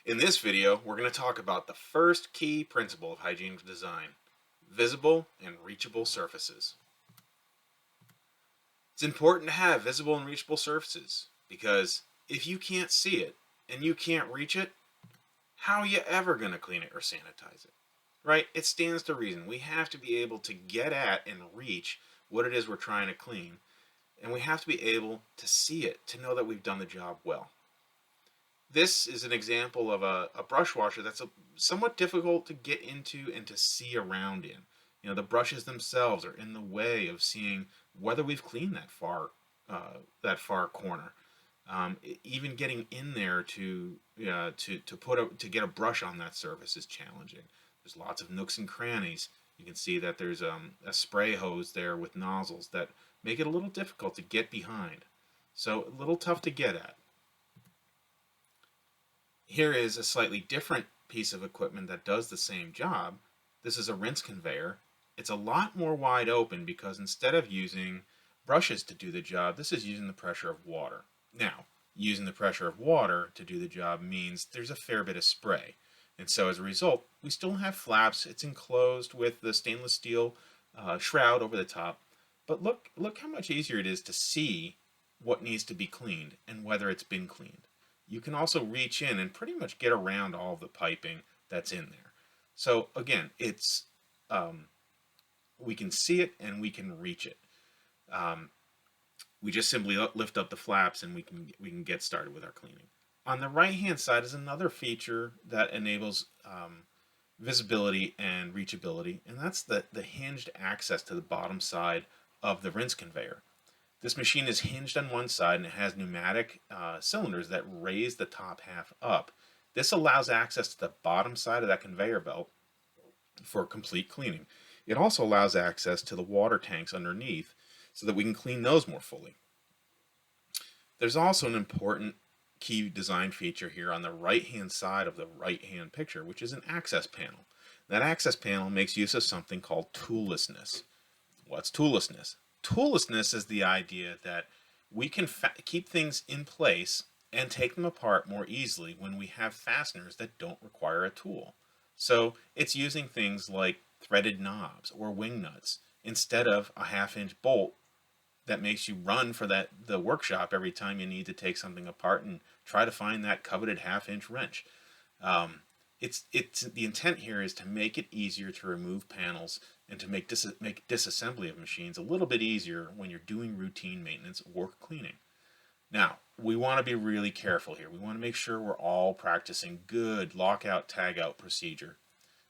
In this video, we're going to talk about the first key principle of hygienic design: visible and reachable surfaces. It's important to have visible and reachable surfaces because if you can't see it and you can't reach it, how are you ever going to clean it or sanitize it? Right? It stands to reason. We have to be able to get at and reach what it is we're trying to clean, and we have to be able to see it to know that we've done the job well. This is an example of a brush washer that's somewhat difficult to get into and to see around in. The brushes themselves are in the way of seeing whether we've cleaned that far corner. Even getting in there to get a brush on that surface is challenging. There's lots of nooks and crannies. You can see that there's a spray hose there with nozzles that make it a little difficult to get behind. So a little tough to get at. Here is a slightly different piece of equipment that does the same job. This is a rinse conveyor. It's a lot more wide open because instead of using brushes to do the job, this is using the pressure of water. Now, using the pressure of water to do the job means there's a fair bit of spray. And so as a result, we still have flaps. It's enclosed with the stainless steel shroud over the top. But look how much easier it is to see what needs to be cleaned and whether it's been cleaned. You can also reach in and pretty much get around all of the piping that's in there. So again, it's we can see it and we can reach it. We just simply lift up the flaps and we can get started with our cleaning. On the right hand side is another feature that enables visibility and reachability, and that's the hinged access to the bottom side of the rinse conveyor. This machine is hinged on one side and it has pneumatic cylinders that raise the top half up. This allows access to the bottom side of that conveyor belt for complete cleaning. It also allows access to the water tanks underneath so that we can clean those more fully. There's also an important key design feature here on the right hand side of the right hand picture, which is an access panel. That access panel makes use of something called toollessness. What's toollessness? Toollessness is the idea that we can keep things in place and take them apart more easily when we have fasteners that don't require a tool. So it's using things like threaded knobs or wing nuts instead of a 1/2-inch bolt that makes you run for the workshop every time you need to take something apart and try to find that coveted 1/2-inch wrench. It's the intent here is to make it easier to remove panels and to make disassembly of machines a little bit easier when you're doing routine maintenance or cleaning. Now, we want to be really careful here. We want to make sure we're all practicing good lockout tag out procedure.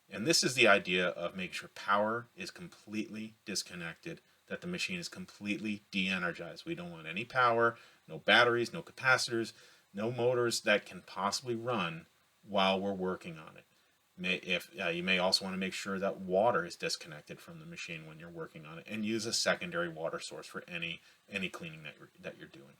And this is the idea of making sure power is completely disconnected, that the machine is completely de-energized. We don't want any power, no batteries, no capacitors, no motors that can possibly run while we're working on it. You may also want to make sure that water is disconnected from the machine when you're working on it, and use a secondary water source for any cleaning that you're doing.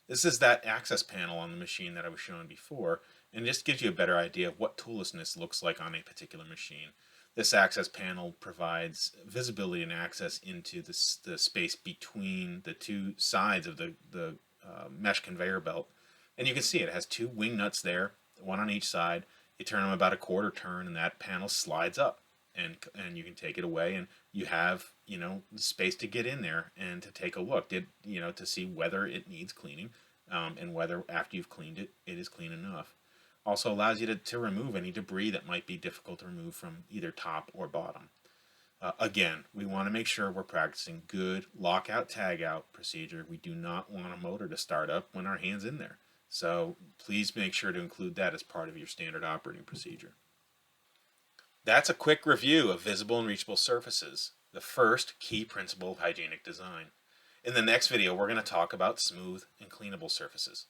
This is that access panel on the machine that I was showing before, and just gives you a better idea of what toollessness looks like on a particular machine. This access panel provides visibility and access into the space between the two sides of the mesh conveyor belt. And you can see it has two wing nuts there, one on each side. You turn them about a quarter turn and that panel slides up, and you can take it away, and you have space to get in there and to take a look, to see whether it needs cleaning, and whether after you've cleaned it, it is clean enough. Also allows you to remove any debris that might be difficult to remove from either top or bottom. Again, we want to make sure we're practicing good lockout tag out procedure. We do not want a motor to start up when our hand's in there. So please make sure to include that as part of your standard operating procedure. That's a quick review of visible and reachable surfaces, the first key principle of hygienic design. In the next video, we're going to talk about smooth and cleanable surfaces.